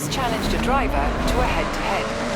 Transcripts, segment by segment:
just challenged a driver to a head-to-head.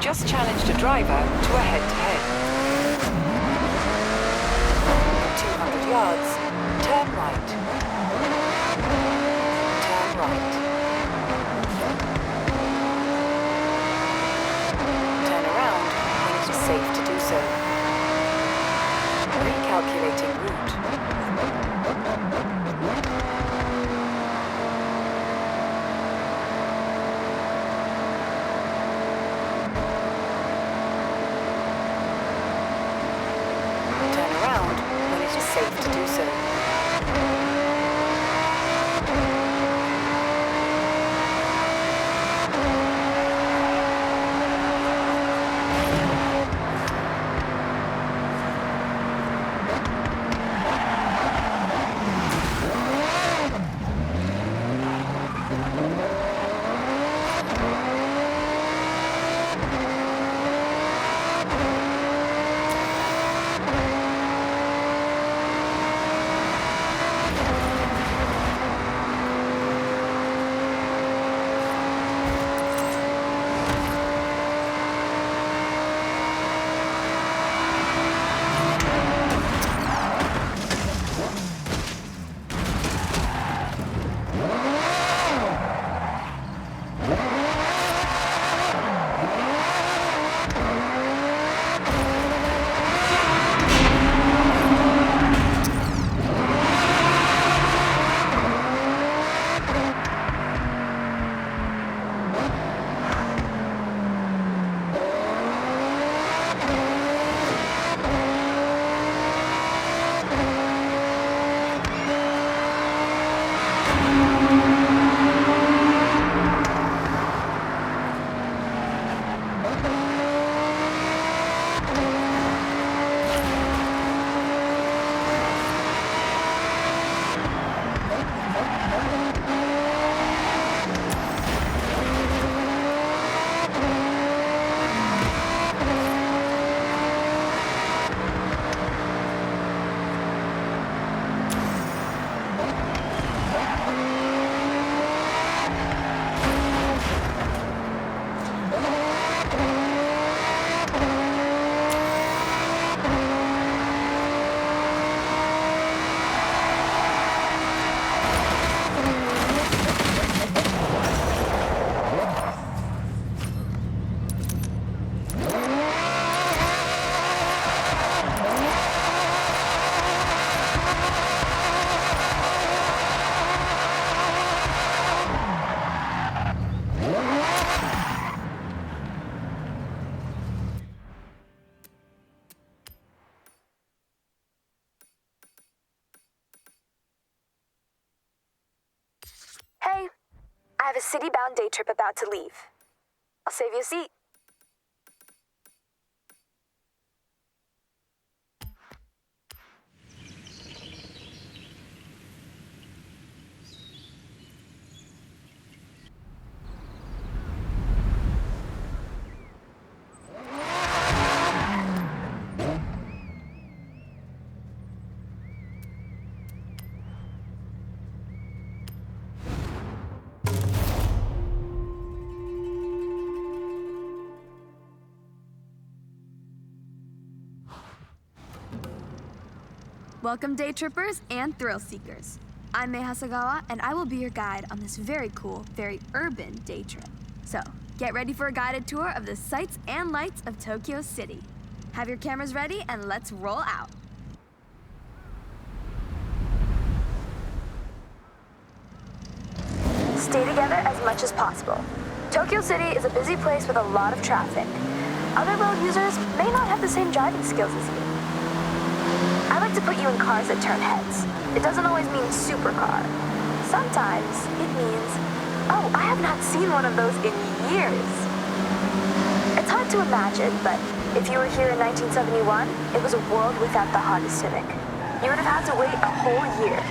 Just challenged a driver to a head-to-head. 200 yards, turn right. Turn right. Turn around when it is safe to do so. Recalculating route. have a city-bound day trip about to leave. I'll save you a seat. Welcome, day trippers and thrill seekers. I'm Mei Hasagawa, and I will be your guide on this very cool, very urban day trip. So, get ready for a guided tour of the sights and lights of Tokyo City. Have your cameras ready, and let's roll out. Stay together as much as possible. Tokyo City is a busy place with a lot of traffic. Other road users may not have the same driving skills as you. I like to put you in cars that turn heads. It doesn't always mean supercar. Sometimes it means, oh, I have not seen one of those in years. It's hard to imagine, but if you were here in 1971, it was a world without the Honda Civic. You would have had to wait a whole year.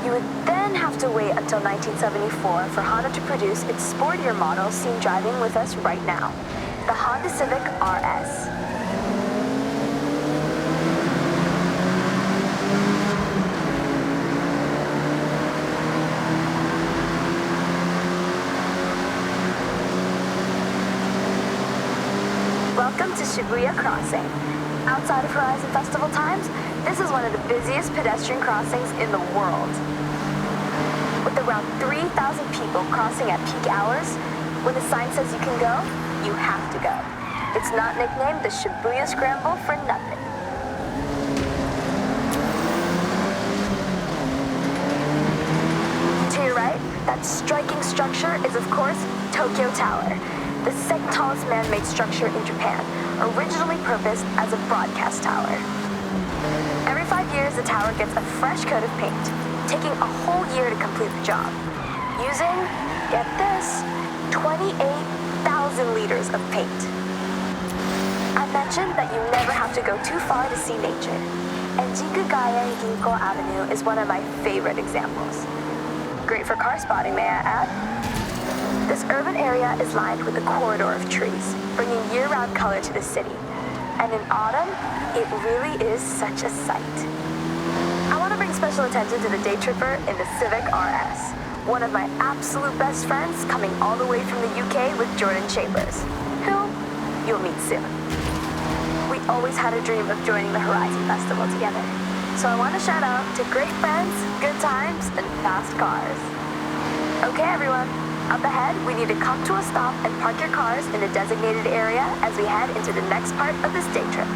You would then have to wait until 1974 for Honda to produce its sportier model seen driving with us right now, the Honda Civic RS. Welcome to Shibuya Crossing. Outside of Horizon Festival times, this is one of the busiest pedestrian crossings in the world. With around 3,000 people crossing at peak hours, when the sign says you can go, you have to go. It's not nicknamed the Shibuya Scramble for nothing. To your right, that striking structure is, of course, Tokyo Tower, the second tallest man-made structure in Japan, originally purposed as a broadcast tower. Every 5 years, the tower gets a fresh coat of paint, taking a whole year to complete the job, using, get this, 28,000 liters of paint. I mentioned that you never have to go too far to see nature, and Jikugaya Ginko Avenue is one of my favorite examples. Great for car spotting, may I add? This urban area is lined with a corridor of trees, bringing year-round color to the city. And in autumn, it really is such a sight. I want to bring special attention to the day tripper in the Civic RS, one of my absolute best friends coming all the way from the UK with Jordan Chambers, who you'll meet soon. We always had a dream of joining the Horizon Festival together. So I want to shout out to great friends, good times, and fast cars. Okay, everyone. Up ahead, we need to come to a stop and park your cars in the designated area as we head into the next part of this day trip.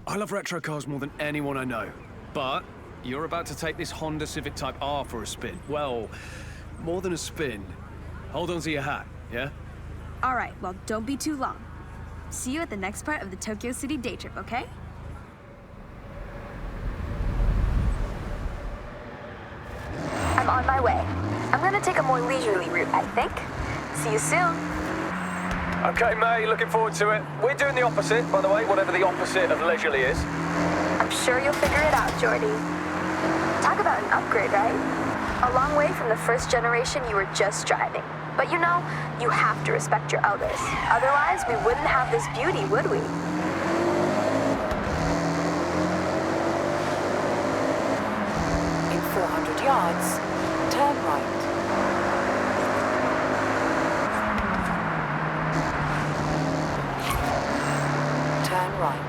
I love retro cars more than anyone I know, but you're about to take this Honda Civic Type R for a spin. Well, more than a spin. Hold on to your hat, yeah? All right, well, don't be too long. See you at the next part of the Tokyo City day trip, okay? I'm on my way. I'm gonna take a more leisurely route, I think. See you soon. Okay, May, looking forward to it. We're doing the opposite, by the way, whatever the opposite of leisurely is. I'm sure you'll figure it out, Jordy. Talk about an upgrade, right? A long way from the first generation you were just driving. But you know, you have to respect your elders. Otherwise, we wouldn't have this beauty, would we? In 400 yards, turn right. Turn right.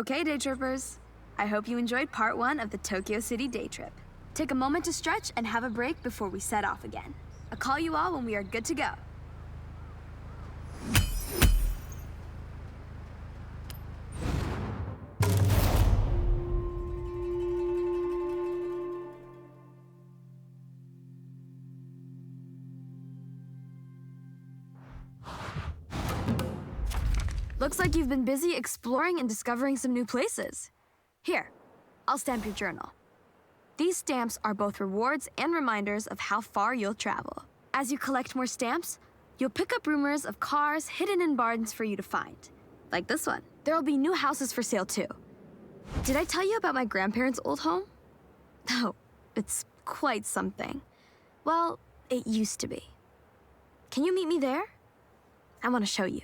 Okay, day trippers. I hope you enjoyed part 1 of the Tokyo City day trip. Take a moment to stretch and have a break before we set off again. I'll call you all when we are good to go. Looks like you've been busy exploring and discovering some new places. Here, I'll stamp your journal. These stamps are both rewards and reminders of how far you'll travel. As you collect more stamps, you'll pick up rumors of cars hidden in barns for you to find. Like this one. There'll be new houses for sale too. Did I tell you about my grandparents' old home? Oh, it's quite something. Well, it used to be. Can you meet me there? I want to show you.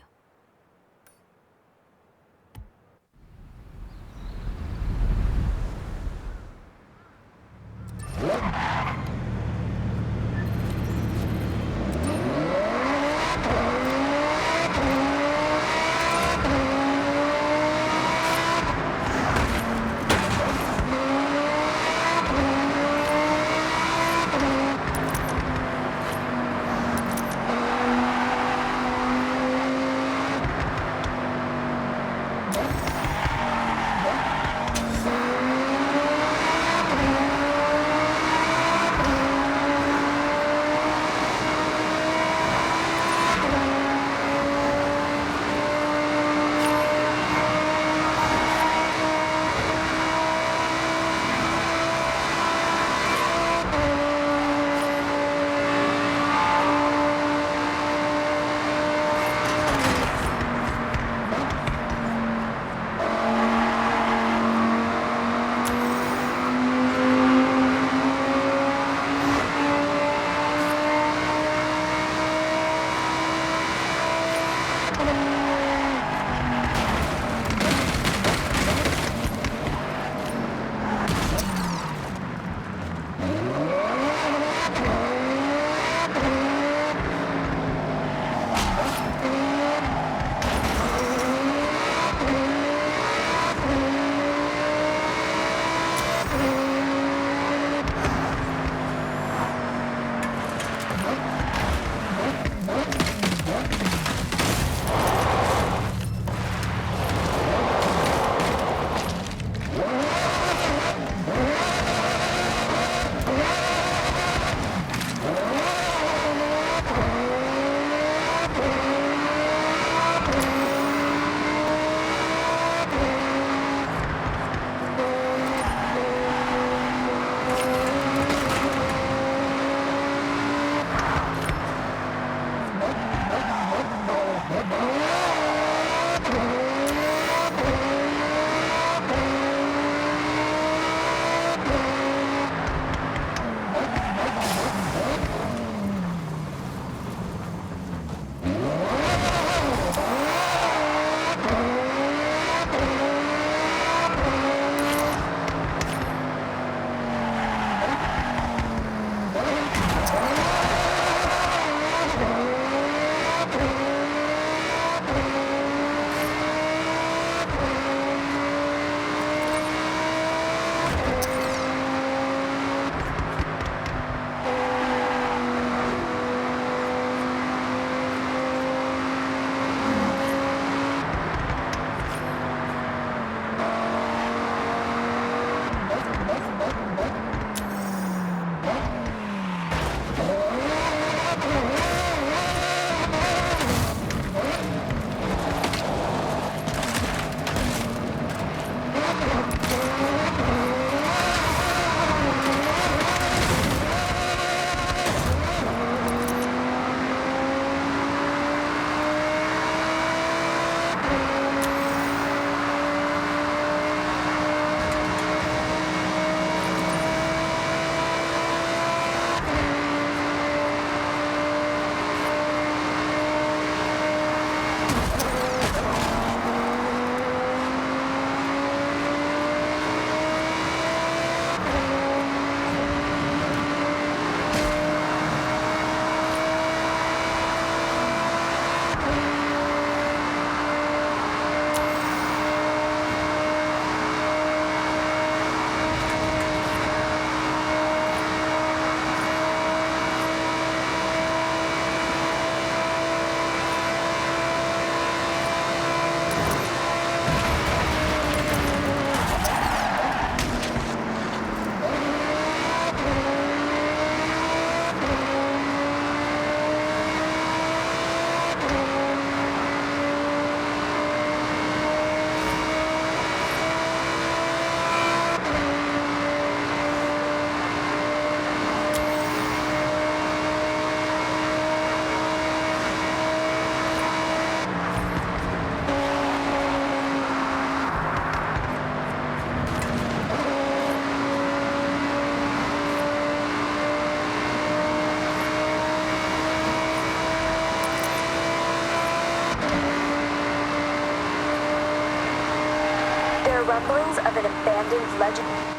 rumblings of an abandoned legendary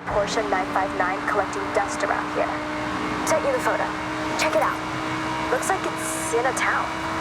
Porsche 959 collecting dust around here. Sent you the photo. Check it out. Looks like it's in a town.